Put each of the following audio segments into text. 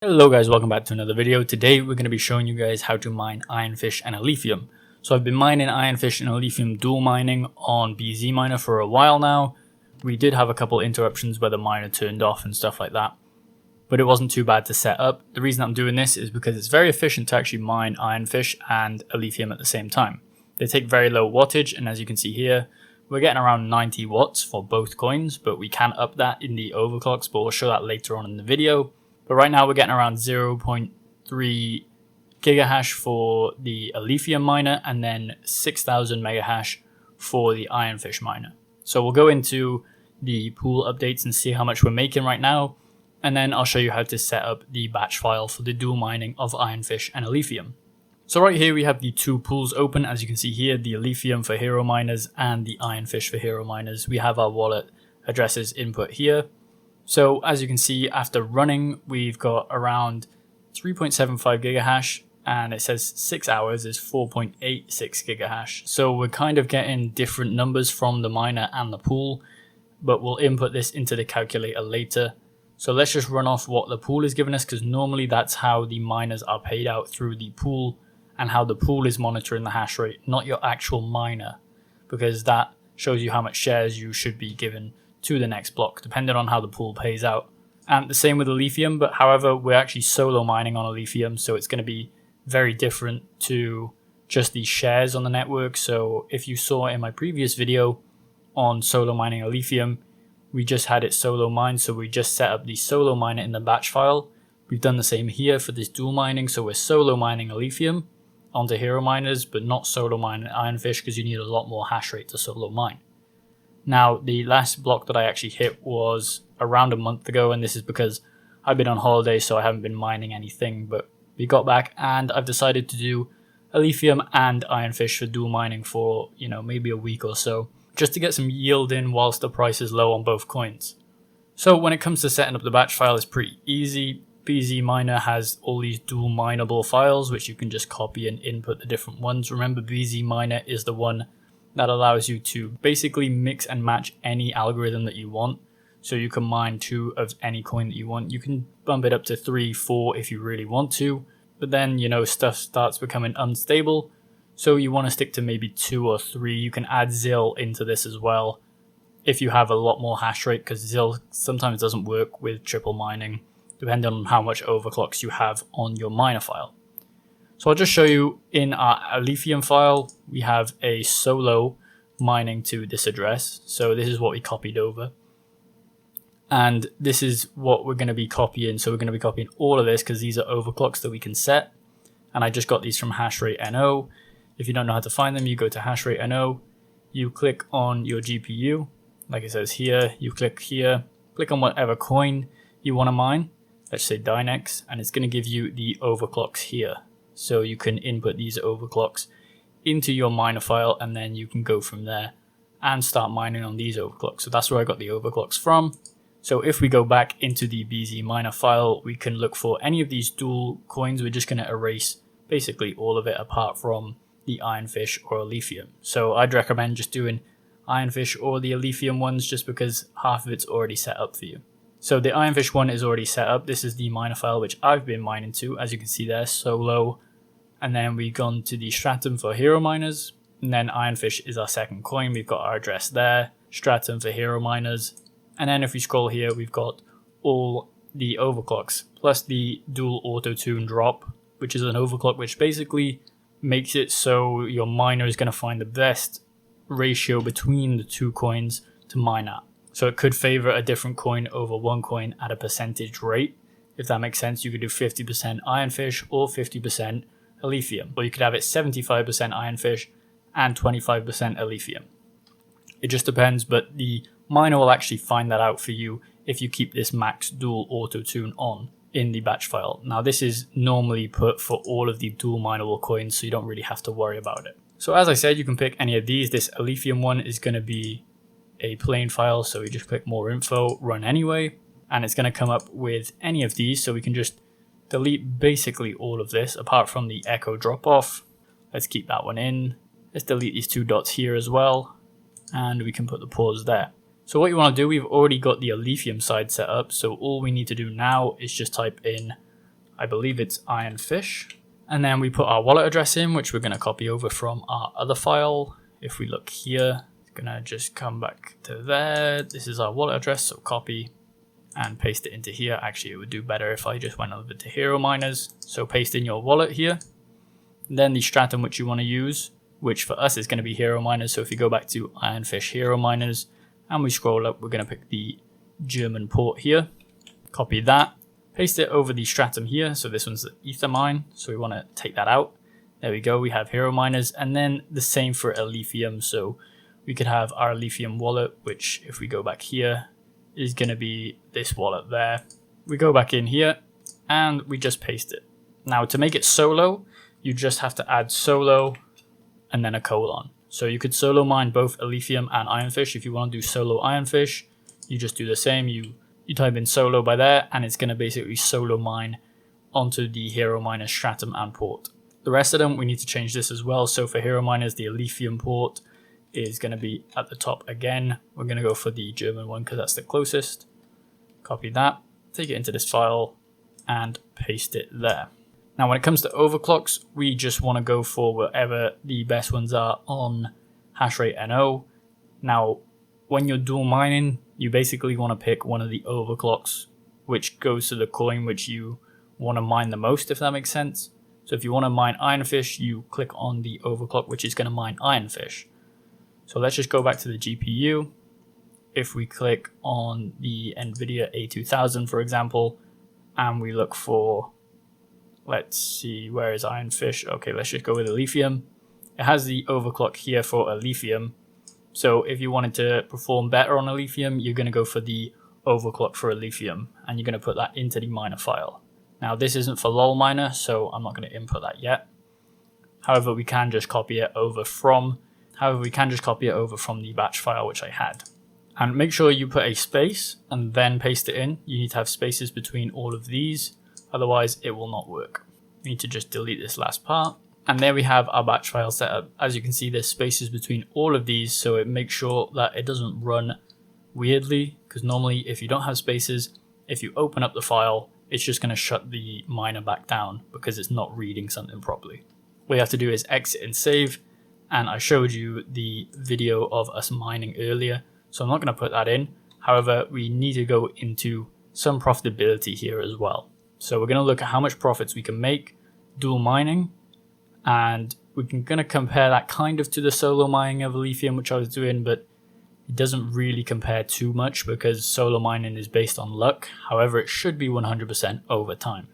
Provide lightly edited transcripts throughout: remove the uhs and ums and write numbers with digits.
Hello guys, welcome back to another video. Today we're going to be showing you guys how to mine Ironfish and Alephium. So I've been mining Ironfish and Alephium dual mining on BZ miner for a while now. We did have a couple interruptions where the miner turned off and stuff like that, but it wasn't too bad to set up. The reason I'm doing this is because it's very efficient to actually mine Ironfish and Alephium at the same time. They take very low wattage, and as you can see here, we're getting around 90 watts for both coins, but we can up that in the overclocks, but we'll show that later on in the video. But right now we're getting around 0.3 gigahash for the Alephium miner and then 6,000 megahash for the Ironfish miner. So we'll go into the pool updates and see how much we're making right now. And then I'll show you how to set up the batch file for the dual mining of Ironfish and Alephium. So right here we have the two pools open. As you can see here, the Alephium for hero miners and the Ironfish for hero miners. We have our wallet addresses input here. So as you can see, after running, we've got around 3.75 gigahash, and it says 6 hours is 4.86 gigahash. So we're kind of getting different numbers from the miner and the pool, but we'll input this into the calculator later. So let's just run off what the pool is giving us, because normally that's how the miners are paid out, through the pool, and how the pool is monitoring the hash rate, not your actual miner, because that shows you how much shares you should be given to the next block, depending on how the pool pays out. And the same with Alephium, but however, we're actually solo mining on Alephium, so it's going to be very different to just the shares on the network. So if you saw in my previous video on solo mining Alephium, we just had it solo mined, so we just set up the solo miner in the batch file. We've done the same here for this dual mining, so we're solo mining Alephium onto hero miners, but not solo mining Ironfish, because you need a lot more hash rate to solo mine. Now, the last block that I actually hit was around a month ago, and this is because I've been on holiday, so I haven't been mining anything, but we got back and I've decided to do Alephium and Ironfish for dual mining for, maybe a week or so, just to get some yield in whilst the price is low on both coins. So when it comes to setting up the batch file, it's pretty easy. BZ Miner has all these dual mineable files, which you can just copy and input the different ones. Remember, BZ Miner is the one that allows you to basically mix and match any algorithm that you want. So you can mine 2 of any coin that you want. You can bump it up to 3, 4 if you really want to. But then, stuff starts becoming unstable. So you want to stick to maybe 2 or 3. You can add ZIL into this as well if you have a lot more hash rate, because ZIL sometimes doesn't work with triple mining, depending on how much overclocks you have on your miner file. So I'll just show you in our Alephium file, we have a solo mining to this address. So this is what we copied over. And this is what we're going to be copying. So we're going to be copying all of this because these are overclocks that we can set. And I just got these from Hashrate NO. If you don't know how to find them, you go to Hashrate NO. You click on your GPU, like it says here. You click here, click on whatever coin you want to mine. Let's say Dynex, and it's going to give you the overclocks here. So you can input these overclocks into your miner file, and then you can go from there and start mining on these overclocks. So that's where I got the overclocks from. So if we go back into the BZ miner file, we can look for any of these dual coins. We're just going to erase basically all of it apart from the Ironfish or Alephium. So I'd recommend just doing Ironfish or the Alephium ones, just because half of it's already set up for you. So the Ironfish one is already set up. This is the miner file which I've been mining to, as you can see there, solo. And then we've gone to the Stratum for hero miners, and then Ironfish is our second coin. We've got our address there, Stratum for hero miners. And then if we scroll here, we've got all the overclocks, plus the dual auto-tune drop, which is an overclock which basically makes it so your miner is going to find the best ratio between the 2 coins to mine at. So it could favor a different coin over one coin at a percentage rate. If that makes sense, you could do 50% Ironfish or 50% Alephium, or you could have it 75% Ironfish and 25% Alephium. It just depends, but the miner will actually find that out for you if you keep this max dual auto tune on in the batch file. Now this is normally put for all of the dual mineable coins, so you don't really have to worry about it. So as I said, you can pick any of these. This Alephium one is going to be a plain file, so we just click more info, run anyway, and it's going to come up with any of these. So we can just delete basically all of this apart from the echo drop off. Let's keep that one in. Let's delete these 2 dots here as well, and we can put the pause there. So what you want to do, we've already got the Alephium side set up, so all we need to do now is just type in I believe it's Ironfish. And then we put our wallet address in, which we're going to copy over from our other file. If we look here, it's going to just come back to there. This is our wallet address, so copy and paste it into here. Actually, it would do better if I just went over to Hero Miners. So paste in your wallet here. Then the stratum which you want to use, which for us is going to be Hero Miners. So if you go back to Ironfish Hero Miners and we scroll up, we're going to pick the German port here. Copy that. Paste it over the stratum here. So this one's the Ether mine. So we want to take that out. There we go. We have Hero Miners. And then the same for Alephium. So we could have our Alephium wallet, which if we go back here, is going to be this wallet there. We go back in here and we just paste it. Now to make it solo, you just have to add solo and then a colon. So you could solo mine both Alephium and Ironfish. If you want to do solo Ironfish, you just do the same. You type in solo by there and it's going to basically solo mine onto the Hero Miners stratum and port. The rest of them, we need to change this as well. So for Hero Miners, the Alephium port is going to be at the top again. We're going to go for the German one because that's the closest. Copy that, take it into this file and paste it there. Now when it comes to overclocks, we just want to go for whatever the best ones are on Hashrate NO. Now when you're dual mining, you basically want to pick one of the overclocks which goes to the coin which you want to mine the most, if that makes sense. So if you want to mine Ironfish, you click on the overclock which is going to mine Ironfish. So let's just go back to the GPU. If we click on the NVIDIA A2000 for example, and we look for, let's see, where is Ironfish? Okay, let's just go with Alephium. It has the overclock here for Alephium. So if you wanted to perform better on Alephium, you're going to go for the overclock for Alephium, and you're going to put that into the miner file. Now this isn't for lol miner, so I'm not going to input that yet. However, we can just copy it over from the batch file which I had. And make sure you put a space and then paste it in. You need to have spaces between all of these, otherwise it will not work. We need to just delete this last part. And there we have our batch file set up. As you can see, there's spaces between all of these, so it makes sure that it doesn't run weirdly, because normally if you don't have spaces, if you open up the file, it's just going to shut the miner back down because it's not reading something properly. What you have to do is exit and save, and I showed you the video of us mining earlier, so I'm not going to put that in. However, we need to go into some profitability here as well. So we're going to look at how much profits we can make dual mining, and we're going to compare that kind of to the solo mining of Alephium which I was doing, but it doesn't really compare too much because solo mining is based on luck. However, it should be 100% over time.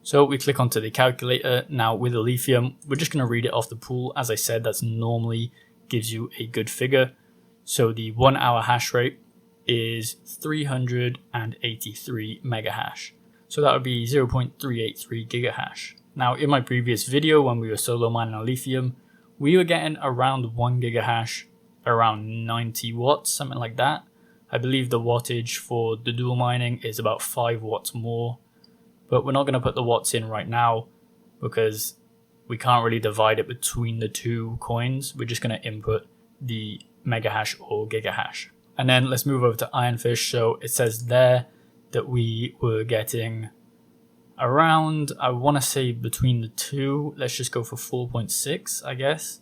So we click onto the calculator. Now with Alephium, we're just going to read it off the pool. As I said, that's normally gives you a good figure. So the 1 hour hash rate is 383 mega hash. So that would be 0.383 gigahash. Now in my previous video when we were solo mining Alephium, we were getting around 1 gigahash, around 90 watts, something like that. I believe the wattage for the dual mining is about 5 watts more, but we're not going to put the watts in right now because we can't really divide it between the two coins. We're just going to input the megahash or gigahash. And then let's move over to Ironfish. So it says there that we were getting around, I want to say between the two, let's just go for 4.6, I guess.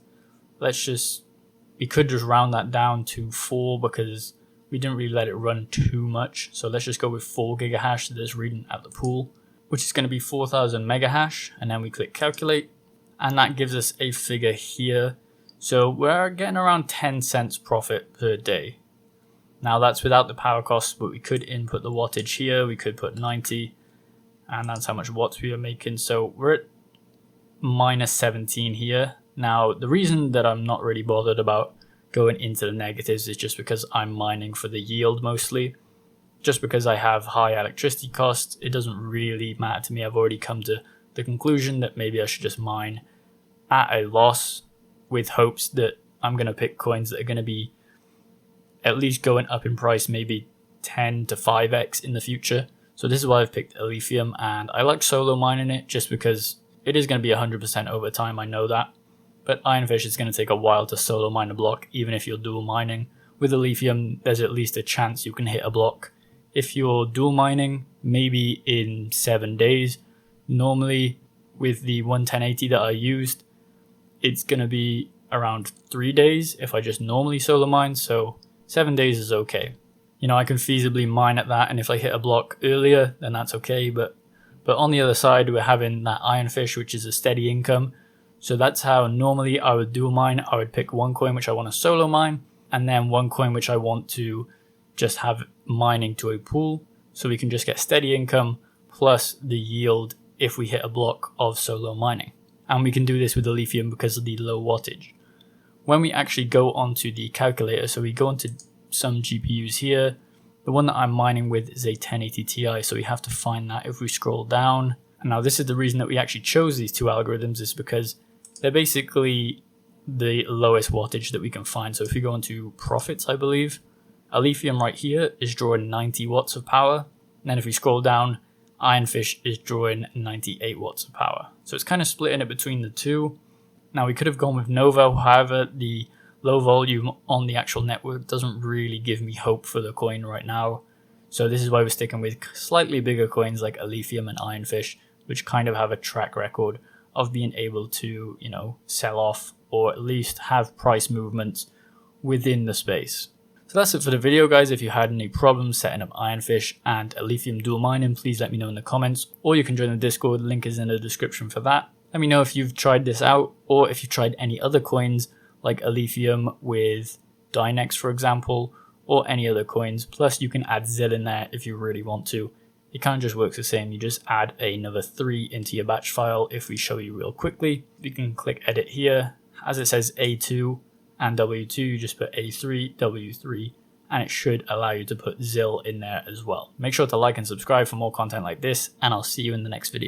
We could just round that down to 4 because we didn't really let it run too much. So let's just go with 4 gigahash that's reading at the pool, which is going to be 4000 megahash. And then we click calculate, and that gives us a figure here. So we're getting around 10 cents profit per day. Now that's without the power costs, but we could input the wattage here. We could put 90, and that's how much watts we are making. So we're at minus 17 here. Now the reason that I'm not really bothered about going into the negatives is just because I'm mining for the yield mostly. Just because I have high electricity costs, it doesn't really matter to me. I've already come to the conclusion that maybe I should just mine at a loss with hopes that I'm going to pick coins that are going to be at least going up in price, maybe 10 to 5x in the future. So this is why I've picked Alephium, and I like solo mining it just because it is going to be 100% over time, I know that. But Ironfish is going to take a while to solo mine a block, even if you're dual mining. With Alephium, there's at least a chance you can hit a block. If you're dual mining, maybe in 7 days, Normally with the 11080 that I used, it's going to be around 3 days if I just normally solo mine, so 7 days is okay. You know, I can feasibly mine at that, and if I hit a block earlier, then that's okay, but on the other side, we're having that Ironfish, which is a steady income. So that's how normally I would dual mine. I would pick one coin which I want to solo mine, and then one coin which I want to just have mining to a pool, so we can just get steady income plus the yield if we hit a block of solo mining. And we can do this with Alephium because of the low wattage. When we actually go onto the calculator, so we go into some GPUs here, the one that I'm mining with is a 1080 Ti, so we have to find that if we scroll down. And now this is the reason that we actually chose these two algorithms, is because they're basically the lowest wattage that we can find. So if we go into profits, I believe, Alephium right here is drawing 90 watts of power. And then if we scroll down, Ironfish is drawing 98 watts of power. So it's kind of splitting it between the two. Now we could have gone with Nova, however, the low volume on the actual network doesn't really give me hope for the coin right now. So this is why we're sticking with slightly bigger coins like Alephium and Ironfish, which kind of have a track record of being able to, you know, sell off or at least have price movements within the space. So that's it for the video, guys. If you had any problems setting up Ironfish and Alephium dual mining, please let me know in the comments, or you can join the Discord, link is in the description for that. Let me know if you've tried this out, or if you've tried any other coins like Alephium with Dynex, for example, or any other coins. Plus you can add ZIL in there if you really want to. It kind of just works the same. You just add another 3 into your batch file. If we show you real quickly, you can click edit here. As it says A2 and W2, you just put A3, W3, and it should allow you to put ZIL in there as well. Make sure to like and subscribe for more content like this, and I'll see you in the next video.